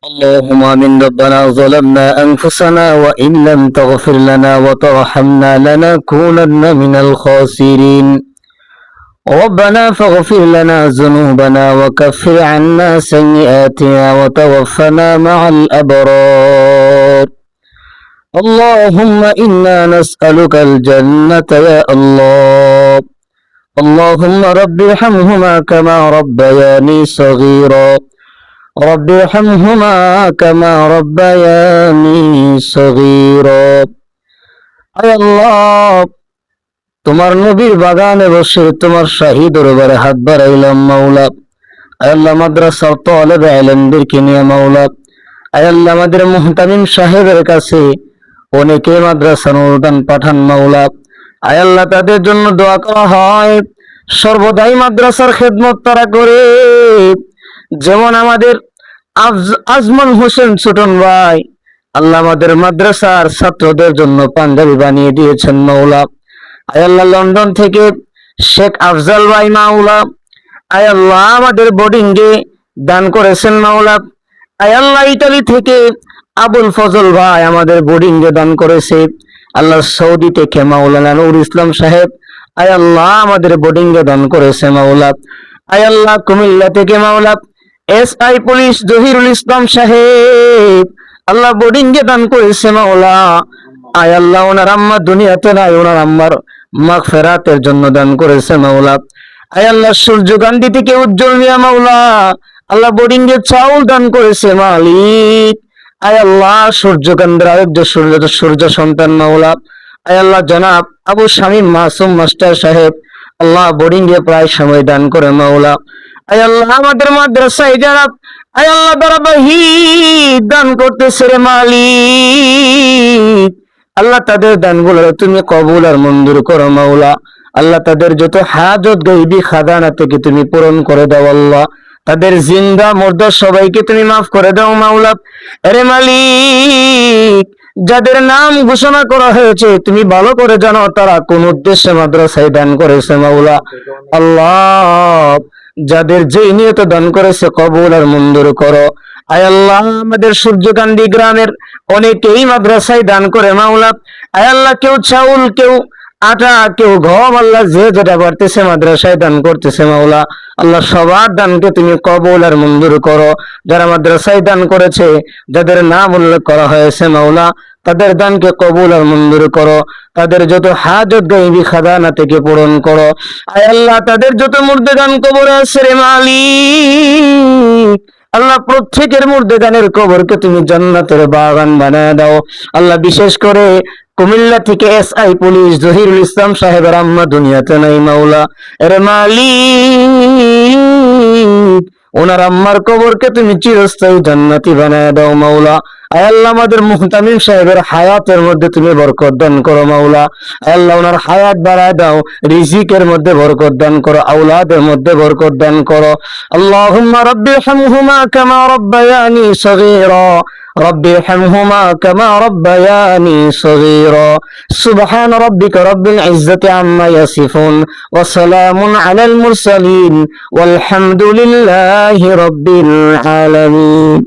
اللهم آمين. ربنا ظلمنا أنفسنا وإن لم تغفر لنا وترحمنا لنكونن من الخاسرين. ربنا فاغفر لنا ذنوبنا وكفر عنا سيئاتنا وتوفنا مع الأبرار. اللهم إنا نسألك الجنة يا الله. اللهم رب ارحمهما كما ربياني صغيرا. رب ارحمهما كما ربياني صغيرا. আয় আল্লাহ, তোমার নবীর বাগানে বসে তোমার শাহী দরবারে হাত বাড়াইলাম মাওলা। আয় আল্লাহ, মাদ্রাসার তালেবে ইলমদেরকে নিয়ে মাওলা। আয় আল্লাহ, আমাদের মুহতামিম সাহেবের কাছে অনেকে মাদ্রাসার অনুদান পাঠান মাওলা। আয় আল্লাহ, তাদের জন্য দোয়া করা হয়, সর্বদাই মাদ্রাসার খেদমত তারা করে। যেমন আমাদের আজমল হোসেন ছোটন ভাই, আল্লাহ আমাদের মাদ্রাসার ছাত্রদের জন্য পাঞ্জাবি বানিয়ে দিয়েছেন মাওলা। আয় আল্লাহ, লন্ডন থেকে শেখ আফজাল ভাই মাওলা, আয় আল্লাহ আমাদের বোর্ডিংয়ে দান করেছেন মাওলা। আয় আল্লাহ, ইতালি থেকে আবুল ফজল ভাই আমাদের বোর্ডিংয়ে দান করেছে। আল্লাহ, সৌদি থেকে মাওলানা নূর ইসলাম সাহেব, আয় আল্লাহ আমাদের বোর্ডিংয়ে দান করেছে মাওলা। আয় আল্লাহ, কুমিল্লা থেকে মাওলা SI পুলিশ জহিরুল ইসলাম সাহেব, আল্লাহ বোর্ডিংয়ে দান করেছে মাওলা। আয় আল্লাহ, ওনার আম্মা দুনিয়াতে নাই, ওনার আম্মার মাগফিরাতের জন্য দান করেছে মাওলা। আয় আল্লাহ, সূর্যকান্তি থেকে উজ্জ্বল মিয়া মাওলা, আল্লাহ বোর্ডিংয়ে চাউল দান করেছে মালিক। আয় আল্লাহ, সূর্যকান্তের আরেকজন সূর্য সন্তান মাওলা। আয় আল্লাহ, জনাব আবু শামীম মাসুম মাস্টার সাহেব, আল্লাহ বোর্ডিংয়ে প্রায় সময় দান করে মাওলা। আয় আল্লাহ, আমাদের মাদ্রাসায় যারা আয় আল্লাহ ধারাবাহিক দান করতেছে রে মালিক, আল্লাহ তাদের দানগুলো তুমি কবুল আর মঞ্জুর করো মাওলা। আল্লাহ, তাদের যত হাজত গাইবি খাজানা থেকে তুমি পূরণ করে দাও আল্লাহ। তাদের জিন্দা মুর্দা সবাইকে তুমি মাফ করে দাও মাওলা। আরে মালিক, যাদের নাম ঘোষণা করা হয়েছে তুমি ভালো করে জানো তারা কোন উদ্দেশ্যে মাদ্রাসায় দান করেছে মাওলা। আল্লাহ, যাদের যে নিয়ত দান করেছে কবুল আর মঞ্জুর করো। আয় আল্লাহ, আমাদের সূর্যকান্দি গ্রামের অনেকেই মাদ্রাসায় দান করে মাওলা। আয় আল্লাহ, কেউ চাউল, কেউ আটা, কেউ গম, আল্লাহ যে যেটা পারতেছে মাদ্রাসায় দান করতেছে মাওলা। আল্লাহ, সবার দানকে তুমি কবুল আর মঞ্জুর করো। যারা মাদ্রাসায় দান করেছে, যাদের নাম উল্লেখ করা হয়েছে মাওলা, তাদের দানকে কবুল আর মঞ্জুর করো। তাদের যত হাজত গাইবি খাজানা থেকে পূরণ করো। আয় আল্লাহ, তাদের যত মুর্দে গান কবরে আছে রে মালিক, আল্লাহ প্রত্যেকের মুর্দে গানের কবরকে তুমি জান্নাতের বাগান বানায় দাও আল্লাহ। বিশেষ করে কুমিল্লা থেকে SI পুলিশ জহিরুল ইসলাম সাহেবের আম্মা দুনিয়াতে নাই মাওলা। এর মালিক, ওনার আম্মার কবরকে তুমি চিরস্থায়ী জান্নাতি বানায় দাও মাওলা। আয় আল্লাহ, আমাদের মুহতামিম সাহেবের হায়াতের মধ্যে তুমি বরকত দান করো মাওলা। আয় আল্লাহ, ওনার হায়াত বাড়ায় দাও, রিজিকের মধ্যে বরকত দান করো, আওলাদের মধ্যে বরকত দান করো। আল্লাহুম্মা রাব্বি ইরহামহুমা কামা রাব্বায়ানি সগীরা। ربي ارحمهما كما ربياني صغيرا. سبحان ربك رب العزة عما يصفون وسلام على المرسلين والحمد لله رب العالمين.